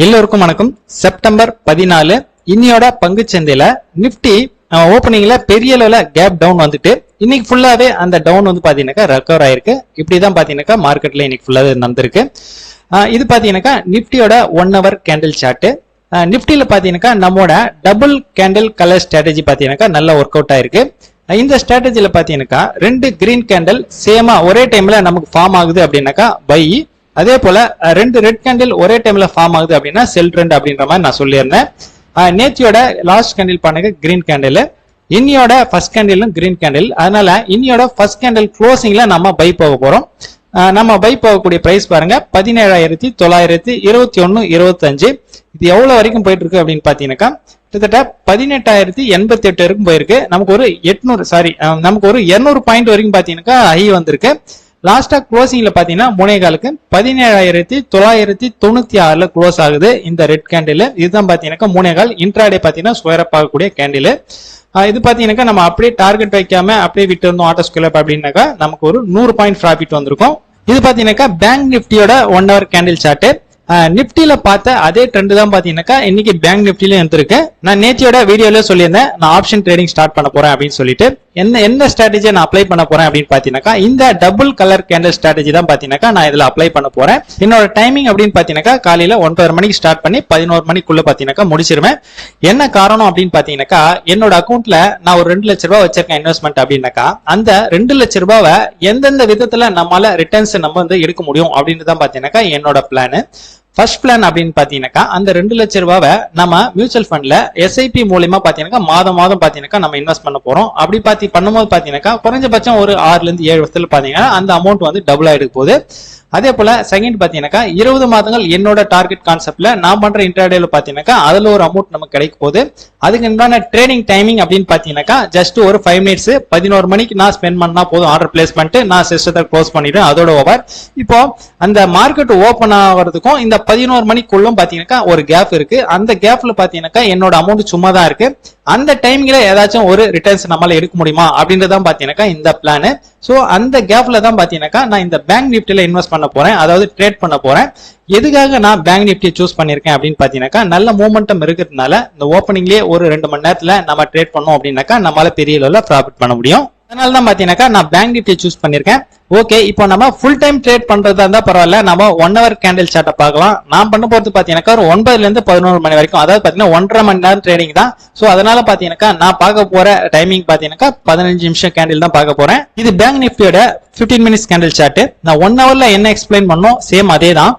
எல்லோருக்கும் வணக்கம். செப்டம்பர் 14 இன்னையோட பங்கு சந்தையில நிப்டி ஓப்பனிங்ல பெரிய அளவுல கேப் டவுன் வந்துட்டு இன்னைக்கு ஃபுல்லாவே அந்த டவுன் வந்து பாத்தீங்கன்னா ரெக்கவர் ஆயிருக்கு. இப்படிதான் பாத்தீங்கன்னா மார்க்கெட்ல இன்னைக்கு ஃபுல்லாவே நடந்திருக்கு. இது பாத்தீங்கன்னா நிப்டியோட 1 hour கேண்டில் சார்ட். நிப்டில பாத்தீங்கன்னா நம்மோட டபுள் கேண்டில் கலர் ஸ்ட்ராட்டஜி பாத்தீங்கன்னா நல்லா ஒர்க் அவுட் ஆயிருக்கு. இந்த ஸ்ட்ராட்டஜில பாத்தீங்கன்னா 2 கிரீன் கேண்டில் சேமா ஒரே டைம்ல நமக்கு ஃபார்ம் ஆகுது அப்படின்னாக்கா பை, அதே போல 2 ரெட் கேண்டில் ஒரே டைம்ல ஃபார்ம் ஆகுது அப்படின்னா செல் ட்ரெண்ட் அப்படின்ற மாதிரி நான் சொல்லியிருந்தேன். நேத்தியோட லாஸ்ட் கேண்டில் பாருங்க கிரீன் கேண்டில், இன்னியோட ஃபர்ஸ்ட் கேண்டிலும் கிரீன் கேண்டில். அதனால இன்னியோட ஃபர்ஸ்ட் கேண்டில் க்ளோசிங்ல நம்ம பை போக போறோம். நம்ம பை போகக்கூடிய பிரைஸ் பாருங்க 17,921.25. இது எவ்வளவு வரைக்கும் போயிட்டு இருக்கு அப்படின்னு பாத்தீங்கன்னா கிட்டத்தட்ட 18,088 வரைக்கும் போயிருக்கு. நமக்கு ஒரு 200 பாயிண்ட் வரைக்கும் பாத்தீங்கன்னா ஹை வந்திருக்கு. லாஸ்டா க்ளோசிங்ல பாத்தீங்கன்னா 3.4க்கு 17,996ல க்ளோஸ் ஆகுது இந்த ரெட் கேண்டில். இதுதான் பாத்தீங்கன்னா 3.4 இன்ட்ராடே பாத்தீங்கன்னா ஸ்கொயர் அப் ஆகக்கூடிய கேண்டில். இது பாத்தீங்கன்னா நம்ம அப்படியே டார்கெட் வைக்காம அப்படியே விட்டு இருந்தோம் ஆட்டோ ஸ்கொயர் அப் அப்படின்னாக்கா நமக்கு ஒரு 100 பாயிண்ட் ப்ராஃபிட் வந்திருக்கும். இது பாத்தீங்கன்னா பேங்க் நிப்டியோட 1 hour கேண்டில் சார்ட். நிப்டில பார்த்த அதே ட்ரெண்ட் தான் பாத்தீங்கன்னா இன்னைக்கு பேங்க் நிப்டில இருந்திருக்கு. நான் நேத்தியோட வீடியோல சொல்லியிருந்தேன் நான் ஆப்ஷன் ட்ரேடிங் ஸ்டார்ட் பண்ண போறேன் அப்படின்னு சொல்லிட்டு. என்ன ஸ்ட்ராட்டஜியை நான் அப்ளை பண்ண போறேன் அப்படின்னு பாத்தீங்கன்னா இந்த டபுள் கலர் கேண்டில் ஸ்ட்ராட்டஜி தான் பாத்தீங்கன்னா நான் இதுல அப்ளை பண்ண போறேன். என்னோட டைமிங் அப்படின்னு பாத்தீங்கன்னா காலையில 9:30 மணிக்கு ஸ்டார்ட் பண்ணி 11 மணிக்குள்ள பாத்தீங்கன்னா முடிச்சிருவேன். என்ன காரணம் அப்படின்னு பாத்தீங்கன்னா என்னோட அக்கௌண்ட்ல நான் ஒரு 2 லட்ச ரூபாய் வச்சிருக்கேன் இன்வெஸ்ட்மெண்ட் அப்படின்னாக்கா அந்த 2 லட்ச ரூபாவை எந்தெந்த விதத்துல நம்மளால ரிட்டர்ன்ஸ் நம்ம வந்து எடுக்க முடியும் அப்படின்னு தான் பாத்தீங்கன்னா என்னோட பிளான். ஃபர்ஸ்ட் பிளான் அப்படின்னு பாத்தீங்கன்னா அந்த 2 லட்ச ரூபாவை நம்ம மியூச்சுவல் ஃபண்ட்ல எஸ்ஐபி மூலமா பாத்தீங்கன்னா மாதம் பாத்தீங்கன்னா நம்ம இன்வெஸ்ட் பண்ண போறோம். அப்படி பண்ணும்போது பாத்தீங்கன்னா குறைஞ்சபட்சம் ஒரு 6 ல இருந்து 7 வருஷத்துல பாத்தீங்கன்னா அந்த அமௌண்ட் வந்து டபுள் ஆயிடுக்கு போகுது. அதே போல செகண்ட் பாத்தீங்கன்னா 20 மாதங்கள் என்னோட டார்கெட் கான்செப்ட்ல நான் பண்ற இன்ட்ராடேல பாத்தீங்கன்னா அதுல ஒரு அமௌண்ட் நமக்கு கிடைக்க போகுது. அதுக்கு உண்டான ட்ரேடிங் டைமிங் அப்படின்னு பாத்தீங்கன்னா ஜஸ்ட் ஒரு 5 மினிட்ஸ் 11 மணிக்கு நான் ஸ்பெண்ட் பண்ணா போதும். ஆர்டர் பிளேஸ் பண்ணிட்டு நான் சிஸ்டத்தை க்ளோஸ் பண்ணிடுவேன், அதோட ஓவர். இப்போ அந்த மார்க்கெட் ஓபன் ஆகிறதுக்கும் இந்த 11 மணிக்குள்ளும் பாத்தீங்கன்னா ஒரு கேப் இருக்கு. அந்த கேப்ல பாத்தீங்கன்னா என்னோட அமௌண்ட் சும்மா தான் இருக்கு. அந்த டைம்ல ஏதாச்சும் ஒரு ரிட்டர்ன்ஸ் நம்மளால எடுக்க முடியுமா அப்படின்றதான் பாத்தீங்கன்னா இந்த பிளான். சோ அந்த கேப்ல தான் பாத்தீங்கன்னா நான் இந்த பேங்க் நிப்டில இன்வெஸ்ட் பண்ண போறேன், அதாவது ட்ரேட் பண்ண போறேன். எதுக்காக நான் பேங்க் நிப்டி சூஸ் பண்ணிருக்கேன் அப்படின்னு பாத்தீங்கன்னா நல்ல மூமெண்டம் இருக்கிறதுனால இந்த ஓப்பனிங்லயே ஒரு 2 மணி நேரத்துல நம்ம ட்ரேட் பண்ணோம் அப்படின்னாக்கா நம்மளால பெரிய அளவுல ப்ராஃபிட் பண்ண முடியும். அதனால தான் பாத்தீங்கன்னா நான் பேங்க் நிப்டி சூஸ் பண்ணிருக்கேன். ஓகே, இப்போ நம்ம ஃபுல் டைம் ட்ரேட் பண்றதா இருந்தா பரவாயில்ல, நம்ம 1 hour கேண்டில் சார்ட்டை பார்க்கலாம். நான் பண்ண போறது பாத்தீங்கன்னா ஒரு 9 ல இருந்து 11 மணி வரைக்கும், அதாவது பாத்தீங்கன்னா 1.5 மணி நேரம் ட்ரேடிங் தான். சோ அதனால பாத்தீங்கன்னா நான் பார்க்க போற டைமிங் பாத்தீங்கன்னா 15 நிமிஷம் கேண்டில் தான் பார்க்க போறேன். இது பேங்க் நிப்டியோட 15 மினிட்ஸ் கேண்டில் சார்ட். நான் 1 hourல என்ன எக்ஸ்பிளைன் பண்ணோம் சேம் அதே தான்.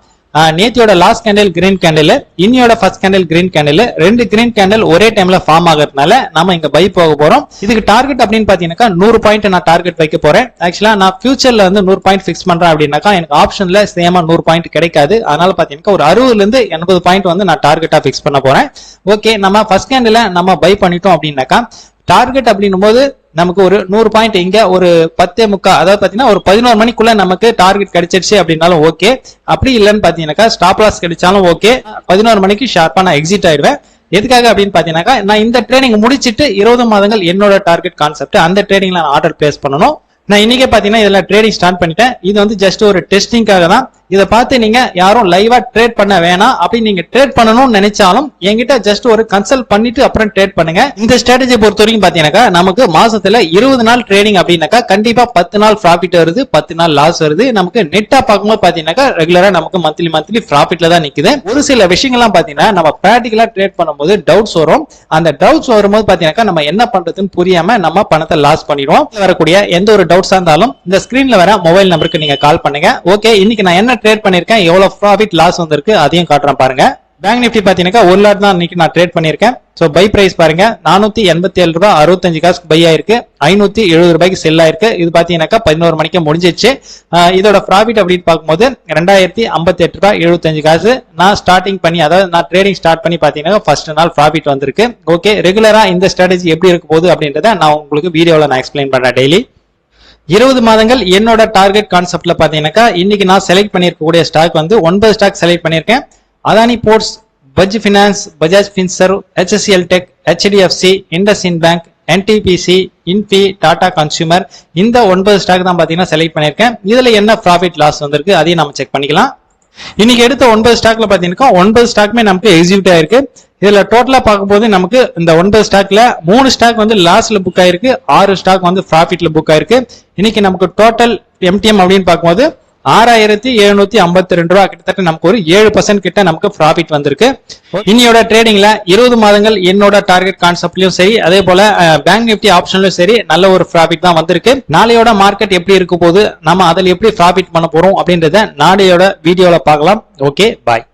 நேத்தியோட லாஸ்ட் கேண்டில் கிரீன் கேண்டில், இன்னியோட first candle green candle, 2 green candle ஒரே டைம்ல ஃபார்ம் ஆகிறதுனால நம்ம இங்க பை போக போறோம். இதுக்கு டார்கெட் அப்படின்னு பாத்தீங்கன்னா 100 பாயிண்ட் நான் டார்கெட் வைக்க போறேன். ஆக்சுவலா நான் ஃபியூச்சர்ல வந்து 100 பாயிண்ட் பிக்ஸ் பண்றேன் அப்படின்னாக்கா எனக்கு ஆப்ஷன்ல சேமா 100 பாயிண்ட் கிடைக்காது. அதனால பாத்தீங்கன்னா ஒரு 60 ல இருந்து 80 பாயிண்ட் வந்து நான் டார்கெட்டா பிக்ஸ் பண்ண போறேன். ஓகே, நம்ம ஃபர்ஸ்ட் கேண்டில் நம்ம பை பண்ணிட்டோம் அப்படின்னாக்கா டார்கெட் அப்படின்னும் போது நமக்கு ஒரு 100 பாயிண்ட் இங்க ஒரு 10:45, அதாவது பாத்தீங்கன்னா ஒரு 11 மணிக்குள்ள நமக்கு டார்கெட் கிடைச்சிருச்சு அப்படின்னாலும் ஓகே. அப்படி இல்லைன்னு பாத்தீங்கன்னா ஸ்டாப் லாஸ் கிடைச்சாலும் ஓகே. 11 மணிக்கு ஷார்ப்பா நான் எக்ஸிட் ஆயிடுவேன். எதுக்காக அப்படின்னு பாத்தீங்கன்னா நான் இந்த ட்ரேடிங் முடிச்சிட்டு 20 மாதங்கள் என்னோட டார்கெட் கான்செப்ட் அந்த ட்ரேடிங்ல நான் ஆர்டர் பிளேஸ் பண்ணணும். நான் இன்னைக்கே பாத்தீங்கன்னா இதுல ட்ரேடிங் ஸ்டார்ட் பண்ணிட்டேன். இது வந்து ஜஸ்ட் ஒரு டெஸ்டிங்காக தான். இதை பார்த்து நீங்க யாரும் லைவா ட்ரேட் பண்ண வேணாம். அப்படி நீங்க ட்ரேட் பண்ணணும்னு நினைச்சாலும் என்கிட்ட ஜஸ்ட் ஒரு கன்சல்ட் பண்ணிட்டு அப்புறம் ட்ரேட் பண்ணுங்க. இந்த ஸ்ட்ராட்டஜி பொறுத்த வரைக்கும் பாத்தீங்கன்னா நமக்கு மாசத்துல 20 நாள் ட்ரேடிங் அப்படின்னாக்கா கண்டிப்பா 10 நாள் ப்ராஃபிட் வருது, 10 நாள் லாஸ் வருது. நமக்கு நெட்டா பார்க்கும்போது பாத்தீங்கன்னா ரெகுலரா நமக்கு மந்த்லி ப்ராஃபிட்ல தான் நிக்குது. ஒரு சில விஷயங்கள்லாம் பாத்தீங்கன்னா நம்ம பிராக்டிகலா ட்ரேட் பண்ணும்போது டவுட்ஸ் வரும். அந்த டவுட்ஸ் வரும்போது பாத்தீங்கன்னா நம்ம என்ன பண்றதுன்னு புரியாம நம்ம பணத்தை லாஸ் பண்ணிடுவோம். வரக்கூடிய எந்த ஒரு டவுட்ஸா இருந்தாலும் இந்த ஸ்கிரீன்ல வர மொபைல் நம்பருக்கு நீங்க கால் பண்ணுங்க. ஓகே, இன்னைக்கு நான் என்ன ட்ரேட் பண்ணிருக்கேன், எவ்வளவு ப்ராஃபிட் லாஸ் வந்திருக்கு அதையும் காட்டுறேன் பாருங்க. பேங்க் நிப்டி பாத்தீங்கன்னா 1 லாட் தான் இன்னைக்கு நான் ட்ரேட் பண்ணிருக்கேன். சோ பை பிரைஸ் பாருங்க 487 ரூபாய் 65 காசுக்கு பை ஆயிருக்கு, 570 ரூபாய்க்கு செல் ஆயிருக்கு. இது பாத்தீங்கன்னா 11 மணிக்கு முடிஞ்சிச்சு. இதோட ப்ராஃபிட் அப்படின்னு பார்க்கும்போது 2058 ரூபாய் 75 காசு. நான் ஸ்டார்டிங் பண்ணி, அதாவது நான் ட்ரேடிங் ஸ்டார்ட் பண்ணி பாத்தீங்கன்னா ஃபர்ஸ்ட் நாள் ப்ராஃபிட் வந்திருக்கு. ஓகே, ரெகுலரா இந்த ஸ்ட்ராட்டஜி எப்படி இருக்க போகுது அப்படின்றத நான் உங்களுக்கு வீடியோல நான் எக்ஸ்பிளைன் பண்றேன் டெய்லி. 20 மாதங்கள் என்னோட டார்கெட் கான்செப்ட்ல பாத்தீங்கன்னா இன்னைக்கு நான் செலக்ட் பண்ணிருக்கக்கூடிய ஸ்டாக் வந்து 9 ஸ்டாக் செலக்ட் பண்ணிருக்கேன். Adani ports, Bajaj finance, Bajaj Finserv, HCL tech, HDFC, IndusInd bank, NTPC, Infy, Tata consumer, இந்த 9 ஸ்டாக் தான் பாத்தீங்கன்னா செலக்ட் பண்ணிருக்கேன். இதுல என்ன ப்ராஃபிட் லாஸ் வந்திருக்கு அதையும் நம்ம செக் பண்ணிக்கலாம். இன்னைக்கு எடுத்த 9 ஸ்டாக்ல பாத்தீங்கன்னா 9 ஸ்டாக்மே நமக்கு எக்ஸிக்யூட் ஆயிருக்கு. இதுல டோட்டலா பார்க்கும்போது நமக்கு இந்த 9 ஸ்டாக்ல 3 ஸ்டாக் வந்து லாஸ்ல புக் ஆயிருக்கு, 6 ஸ்டாக் வந்து ப்ராஃபிட்ல புக் ஆயிருக்கு. இன்னைக்கு நமக்கு டோட்டல் MTM அப்படின்னு பார்க்கும்போது 6752 ரூபாய், கிட்டத்தட்ட நமக்கு ஒரு 7% கிட்ட நமக்கு ப்ராஃபிட் வந்திருக்கு. இன்னையோட ட்ரேடிங்ல 20 மாதங்கள் என்னோட டார்கெட் கான்செப்ட்லயும் சரி, அதே போல பேங்க் நிஃப்டி ஆப்ஷன்லயும் சரி நல்ல ஒரு ப்ராஃபிட் தான் வந்திருக்கு. நாளையோட மார்க்கெட் எப்படி இருக்க போகுது, நம்ம அதில் எப்படி ப்ராஃபிட் பண்ண போறோம் அப்படின்றத நாளையோட வீடியோல பார்க்கலாம். ஓகே, பாய்.